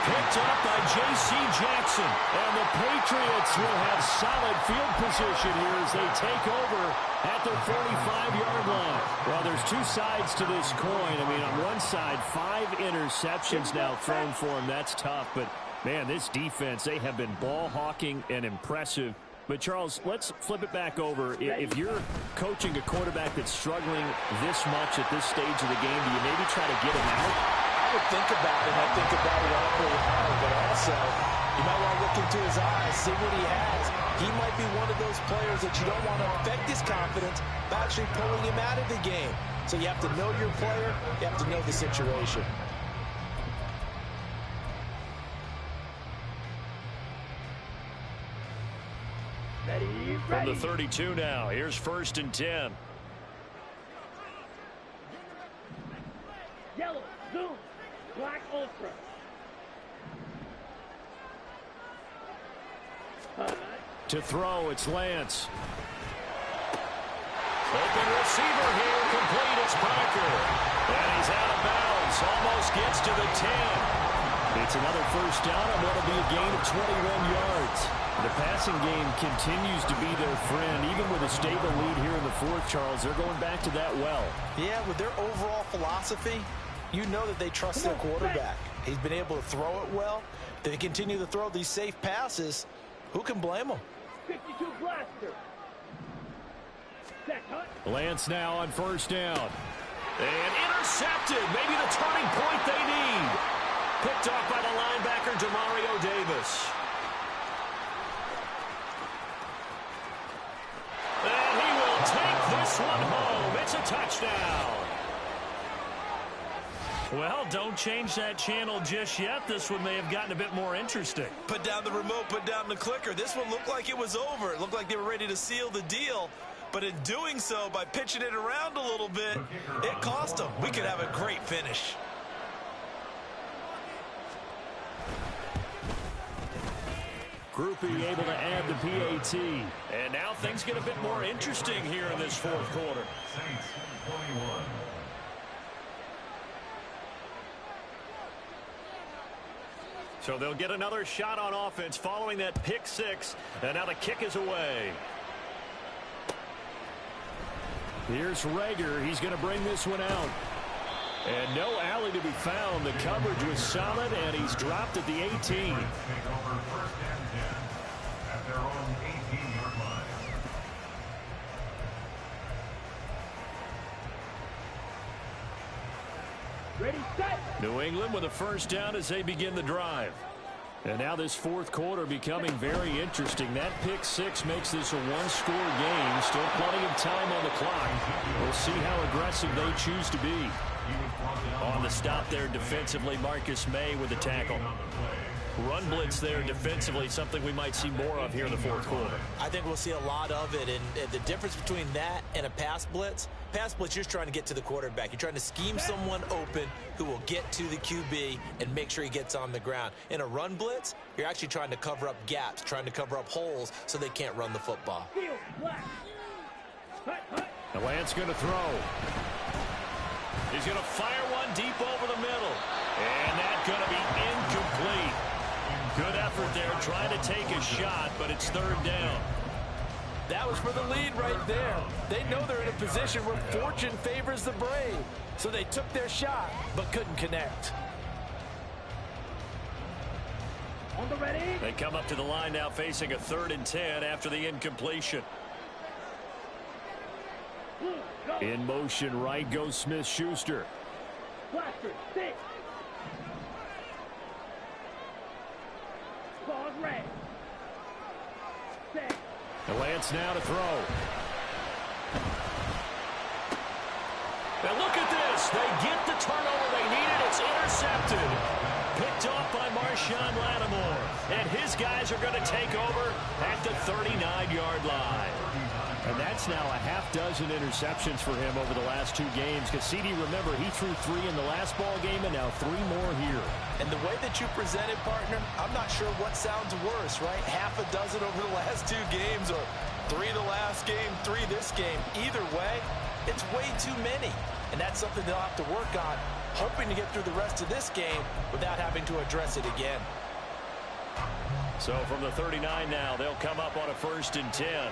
Picked up by J.C. Jackson. And the Patriots will have solid field position here as they take over at their 45-yard line. Well, there's 2 sides to this coin. I mean, on one side, 5 interceptions now thrown for him. That's tough. But, man, this defense, they have been ball hawking and impressive. But, Charles, let's flip it back over. If you're coaching a quarterback that's struggling this much at this stage of the game, do you maybe try to get him out? I would think about it. I think about it awfully hard, but also you might want to look into his eyes, see what he has. He might be one of those players that you don't want to affect his confidence by actually pulling him out of the game. So you have to know your player. You have to know the situation. From the 32 now, here's 1st and 10. Yellow, zoom, black, ultra. To throw, it's Lance. Open receiver here, complete, it's Parker. And he's out of bounds, almost gets to the 10. It's another first down on what will be a gain of 21 yards. The passing game continues to be their friend. Even with a stable lead here in the fourth, Charles, they're going back to that well. Yeah, with their overall philosophy, you know that they trust their quarterback. He's been able to throw it well. They continue to throw these safe passes. Who can blame them? 52 blaster. Lance now on first down. And intercepted. Maybe the turning point they need. Picked off by the linebacker, Demario Davis. And he will take this one home. It's a touchdown. Well, don't change that channel just yet. This one may have gotten a bit more interesting. Put down the remote, put down the clicker. This one looked like it was over. It looked like they were ready to seal the deal. But in doing so, by pitching it around a little bit, it cost them. We could have a great finish. Groupie able to add the PAT. And now things get a bit more interesting here in this fourth quarter. Saints 21. So they'll get another shot on offense following that pick six. And now the kick is away. Here's Rager. He's going to bring this one out. And no alley to be found. The coverage was solid, and he's dropped at the 18. Take over first and 10 at their own 18-yard line. Ready, set. New England with a first down as they begin the drive. And now this fourth quarter becoming very interesting. That pick six makes this a one-score game. Still plenty of time on the clock. We'll see how aggressive they choose to be. On the stop there defensively, Marcus May with the tackle. Run blitz there defensively, something we might see more of here in the fourth quarter. I think we'll see a lot of it, and the difference between that and a pass blitz, you're just trying to get to the quarterback. You're trying to scheme someone open who will get to the QB and make sure he gets on the ground. In a run blitz, you're actually trying to cover up gaps, trying to cover up holes so they can't run the football. The Lance going to throw. He's going to fire one deep over the middle. And that's going to be incomplete. Good effort there, trying to take a shot, but it's third down. That was for the lead right there. They know they're in a position where fortune favors the brave. So they took their shot, but couldn't connect. On the ready. They come up to the line now facing a 3rd and 10 after the incompletion. In motion, right goes Smith-Schuster. Blaster, six. Pause red. Set. The Lance now to throw. And look at this. They get the turnover they needed. It's intercepted. Picked off by Marshawn Lattimore. And his guys are going to take over at the 39-yard line. And that's now a half-dozen interceptions for him over the last 2 games. Because CD, remember, he threw 3 in the last ball game and now 3 more here. And the way that you presented, partner, I'm not sure what sounds worse, right? Half a dozen over the last 2 games or 3 the last game, 3 this game. Either way, it's way too many. And that's something they'll have to work on, hoping to get through the rest of this game without having to address it again. So from the 39 now, they'll come up on a 1st and 10.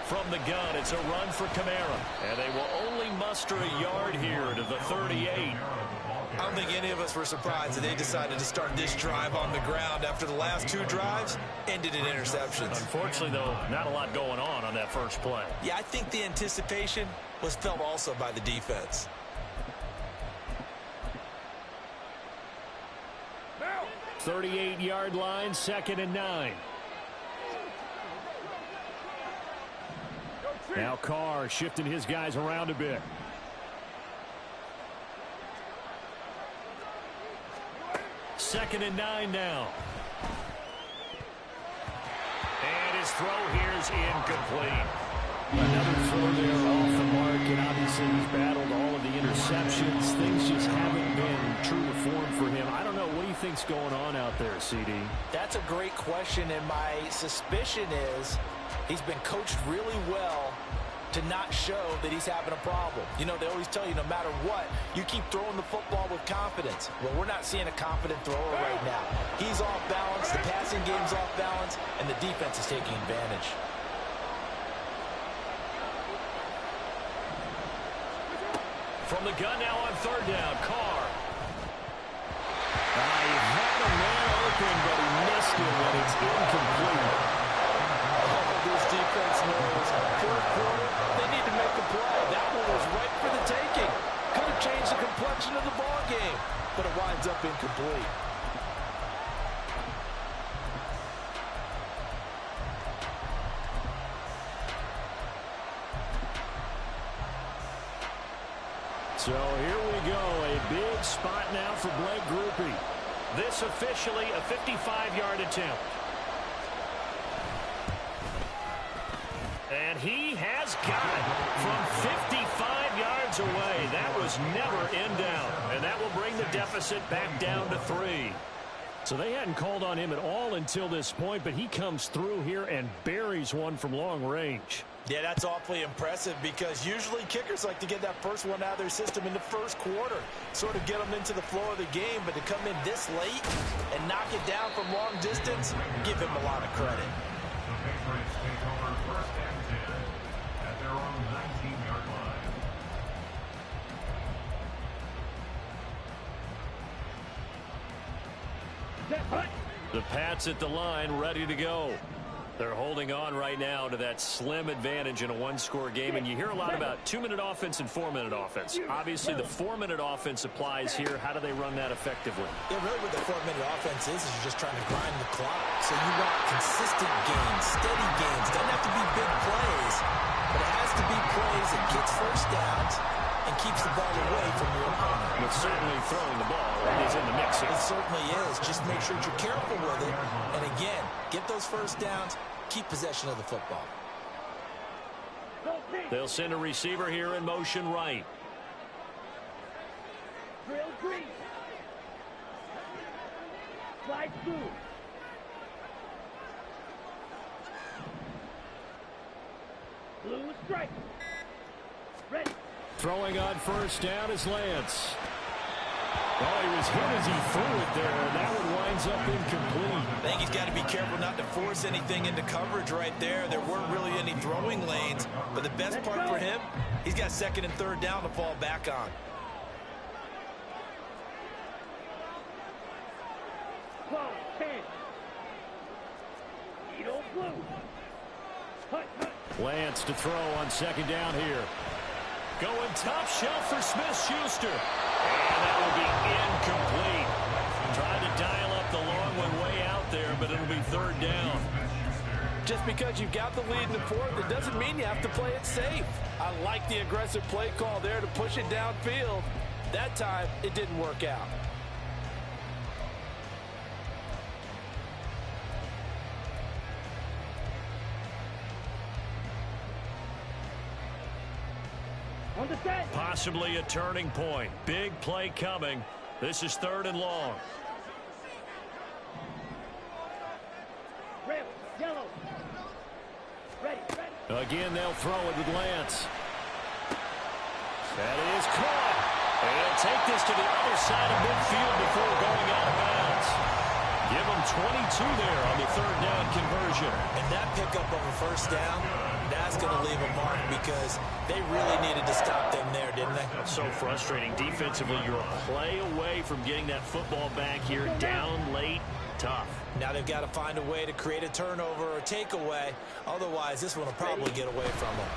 From the gun, it's a run for Kamara. And they will only muster a yard here to the 38. I don't think any of us were surprised that they decided to start this drive on the ground after the last 2 drives ended in interceptions. Unfortunately, though, not a lot going on that first play. Yeah, I think the anticipation was felt also by the defense. 38-yard line, 2nd and 9. Now Carr shifting his guys around a bit. Second and 9 now. And his throw here is incomplete. Another throw there off the mark, and obviously he's battled all of the interceptions. Things just haven't been true to form for him. I don't know. What do you think's going on out there, CD? That's a great question, and my suspicion is he's been coached really well to not show that he's having a problem. You know, they always tell you no matter what, you keep throwing the football with confidence. Well, we're not seeing a confident thrower right now. He's off balance, the passing game's off balance, and the defense is taking advantage. From the gun now on third down, Carr. He had a man open, but he missed him, and it's incomplete. This defense knows fourth quarter, they need to make a play. That one was right for the taking. Could have changed the complexion of the ball game, but it winds up incomplete. So here we go, a big spot now for Blake Grupe. This officially a 55-yard attempt. And he has got it from 55 yards away. That was never in down. And that will bring the deficit back down to 3. So they hadn't called on him at all until this point, but he comes through here and buries one from long range. Yeah, that's awfully impressive because usually kickers like to get that first one out of their system in the first quarter, sort of get them into the flow of the game, but to come in this late and knock it down from long distance, give him a lot of credit. The Patriots take over first and 10 at their own 19-yard line. The Pats at the line, ready to go. They're holding on right now to that slim advantage in a one-score game, and you hear a lot about 2-minute offense and 4-minute offense. Obviously, the 4-minute offense applies here. How do they run that effectively? Yeah, really what the 4-minute offense is you're just trying to grind the clock. So you want consistent gains, steady gains. Doesn't have to be big plays, but it has to be plays that gets first downs and keeps the ball away from your opponent. But certainly throwing the ball is in the mix here. It certainly is. Just make sure that you're careful with it. And again, get those first downs, keep possession of the football. They'll send a receiver here in motion right. Drill green. Slide through. Blue strike. Ready. Throwing on first down is Lance. Oh, he was hit as he threw it there, and that one winds up incomplete. I think he's got to be careful not to force anything into coverage right there. There weren't really any throwing lanes, but the best part for him, he's got second and third down to fall back on. Close, 10. Needle blue. Hut, hut. Lance to throw on second down here. Going top shelf for Smith-Schuster. And that will be incomplete. Trying to dial up the long one way out there, but it'll be third down. Just because you've got the lead in the fourth, it doesn't mean you have to play it safe. I like the aggressive play call there to push it downfield. That time, it didn't work out. On the set. Possibly a turning point. Big play coming. This is third and long. Red, yellow. Ready, ready. Again, they'll throw it with Lance. That is caught. And he'll take this to the other side of midfield before going out of bounds. Give them 22 there on the third down conversion. And that pickup of a first down, that's going to leave a mark because they really needed to stop them there, didn't they? So frustrating. Defensively, you're a play away from getting that football back here. Down late, tough. Now they've got to find a way to create a turnover or takeaway. Otherwise, this one will probably get away from them.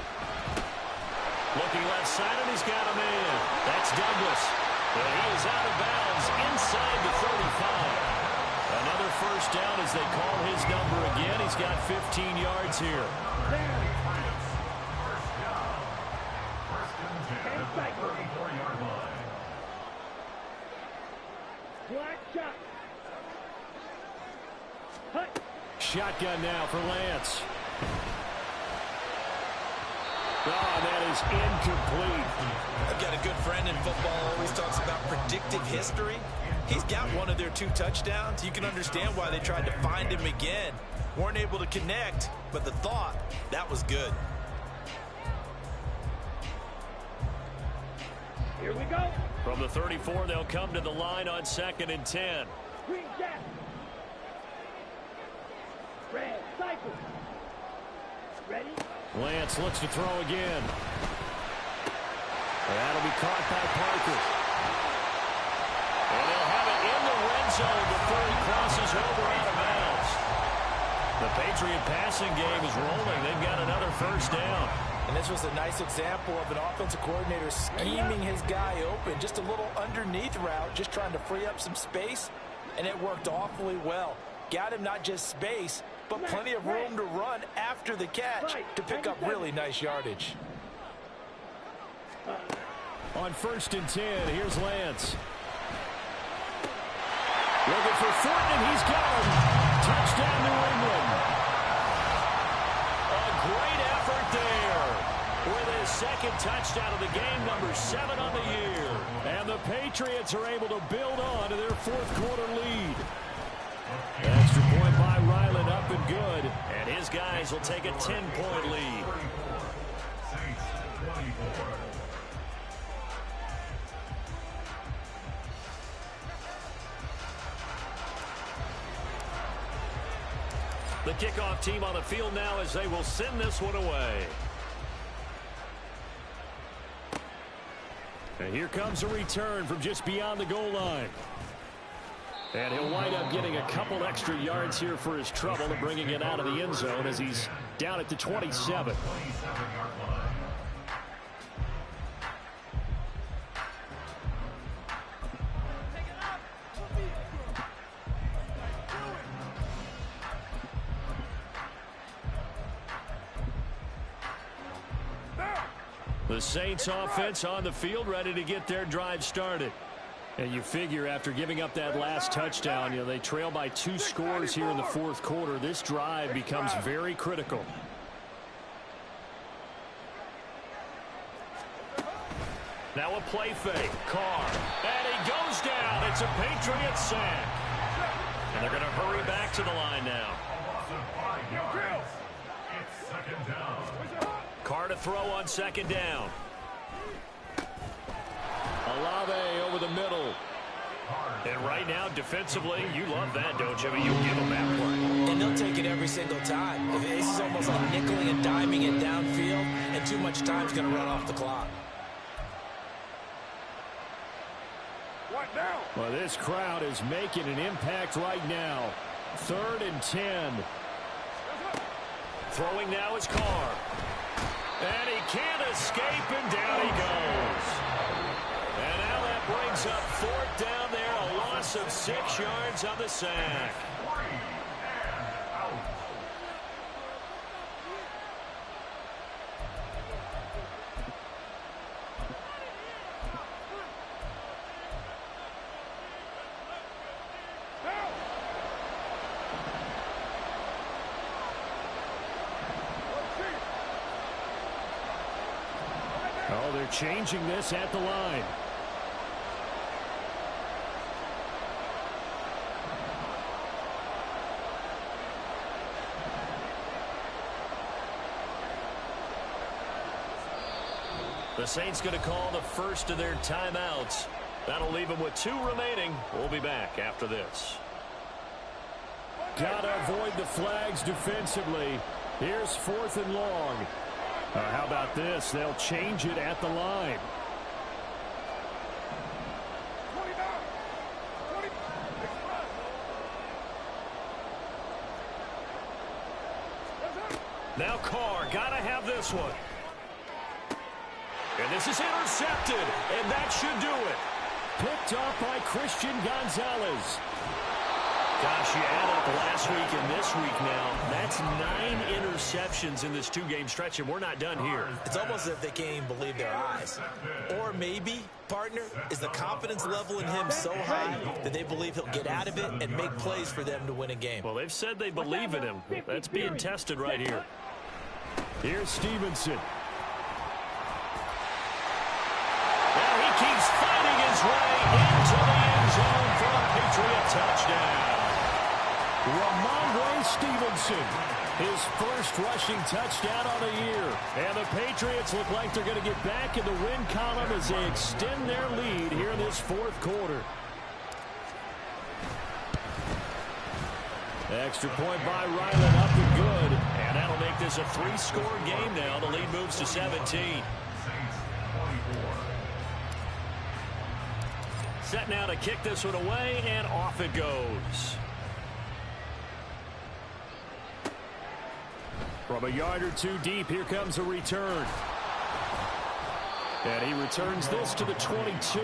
Looking left side, and he's got a man. That's Douglas. And he is out of bounds inside the 35. Another first down as they call his number again. He's got 15 yards here. Black shot. Hut. Shotgun now for Lance. Oh, that is incomplete. I've got a good friend in football, always talks about predictive history. He's got one of their 2 touchdowns. You can understand why they tried to find him again. Weren't able to connect, but the thought, that was good. Here we go. From the 34, they'll come to the line on 2nd and 10. Green jack. Red cycle. Ready? Lance looks to throw again. That'll be caught by Parker. And they'll have it in the red zone before he crosses over out of bounds. The Patriot passing game is rolling. They've got another first down. And this was a nice example of an offensive coordinator scheming his guy open. Just a little underneath route, just trying to free up some space, and it worked awfully well. Got him not just space, but plenty of room to run after the catch to pick up really nice yardage. On 1st and 10, here's Lance. Looking for Thornton, and he's got him. Touchdown, New England. A great effort there with his 2nd touchdown of the game, number 7 on the year. And the Patriots are able to build on to their 4th quarter lead. Extra point by Ryland, up and good. And his guys will take a 10-point lead. Saints 24. The kickoff team on the field now as they will send this one away. And here comes a return from just beyond the goal line. And he'll wind up getting a couple extra yards here for his trouble and bringing it out of the end zone as he's down at the 27. The Saints offense on the field, ready to get their drive started. And you figure after giving up that last touchdown, they trail by 2 scores here in the 4th quarter. This drive becomes very critical. Now a play fake. Carr. And he goes down. It's a Patriot sack. And they're going to hurry back to the line now. It's 2nd down. Carr to throw on 2nd down. Olave over the middle. And right now, defensively, you love that, don't you? I mean, you give them that play. And they'll take it every single time. This is almost like nickeling and diming it downfield, and too much time's going to run off the clock. What now? Well, this crowd is making an impact right now. 3rd and 10. Throwing now is Carr. And he can't escape, and down he goes. And now that brings up 4th down there, a loss of 6 yards on the sack. Oh, they're changing this at the line. The Saints going to call the first of their timeouts. That'll leave them with 2 remaining. We'll be back after this. Got to avoid the flags defensively. Here's 4th and long. How about this? They'll change it at the line. 29. 20. Now Carr, got to have this one. And this is intercepted, and that should do it. Picked off by Christian Gonzalez. Gosh, you add up last week and this week now. That's 9 interceptions in this 2-game stretch, and we're not done here. It's almost as if they can't even believe their eyes. Or maybe, partner, is the confidence level in him so high that they believe he'll get out of it and make plays for them to win a game. Well, they've said they believe in him. That's being tested right here. Here's Stevenson. Now he keeps fighting his way into the end zone for a Patriot touchdown. Ramondre Stevenson His first rushing touchdown on the year. And the Patriots look like they're going to get back in the win column as they extend their lead here in this fourth quarter. Extra point by Ryland, up and good. And that'll make this a 3-score game now. The lead moves to 17. Set now to kick this one away, and off it goes. From a yard or two deep, here comes a return. And he returns this to the 22.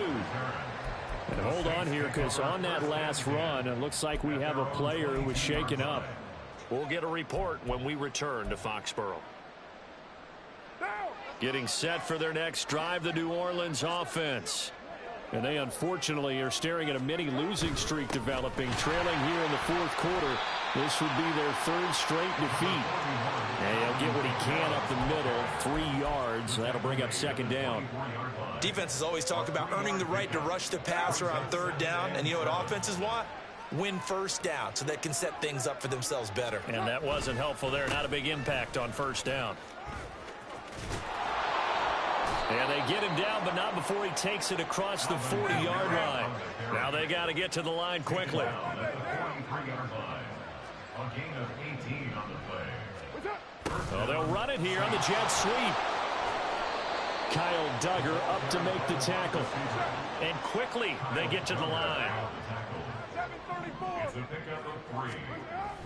And hold on here, because on that last run, it looks like we have a player who was shaken up. We'll get a report when we return to Foxborough. Getting set for their next drive, the New Orleans offense. And they unfortunately are staring at a mini losing streak developing, trailing here in the fourth quarter. This would be their third straight defeat. And he'll get what he can up the middle, 3 yards. That'll bring up second down. Defenses always talk about earning the right to rush the passer on third down. And you know what offenses want? Win first down so they can set things up for themselves better. And that wasn't helpful there. Not a big impact on first down. And they get him down, but not before he takes it across the 40-yard line. Now they got to get to the line quickly. Oh, they'll run it here on the jet sweep. Kyle Duggar up to make the tackle. And quickly they get to the line.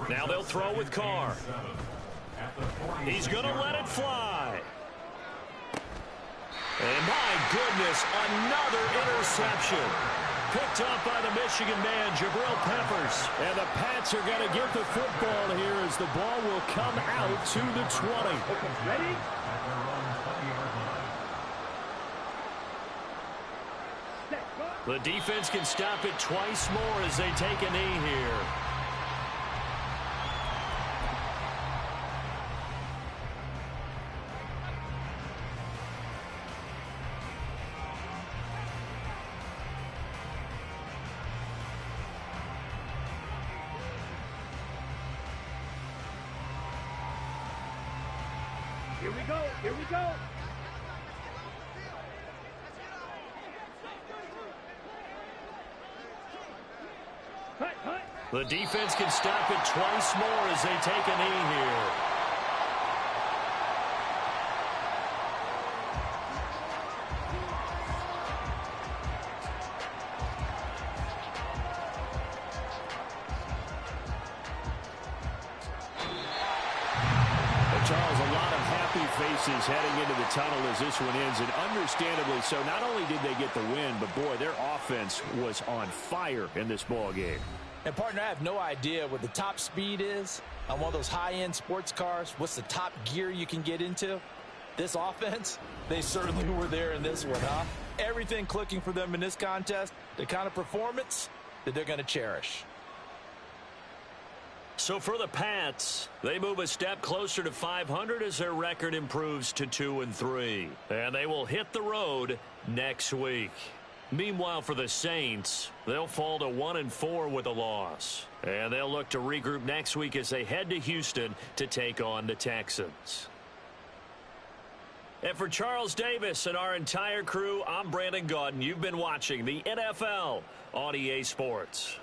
Now they'll throw with Carr. He's going to let it fly. And my goodness, another interception. Picked up by the Michigan man, Jabril Peppers. And the Pats are going to get the football here as the ball will come out to the 20. Ready? The defense can stop it twice more as they take a knee here. Here we go. Here we go. The defense can stop it twice more as they take a knee here. Charles, a lot of happy faces heading into the tunnel as this one ends, and understandably so. Not only did they get the win, but boy, their offense was on fire in this ball game. And, partner, I have no idea what the top speed is on one of those high-end sports cars. What's the top gear you can get into? This offense, they certainly were there in this one, huh? Everything clicking for them in this contest, the kind of performance that they're going to cherish. So for the Pats, they move a step closer to 500 as their record improves to 2-3. And they will hit the road next week. Meanwhile, for the Saints, they'll fall to 1-4 with a loss. And they'll look to regroup next week as they head to Houston to take on the Texans. And for Charles Davis and our entire crew, I'm Brandon Gaudin. You've been watching the NFL on EA Sports.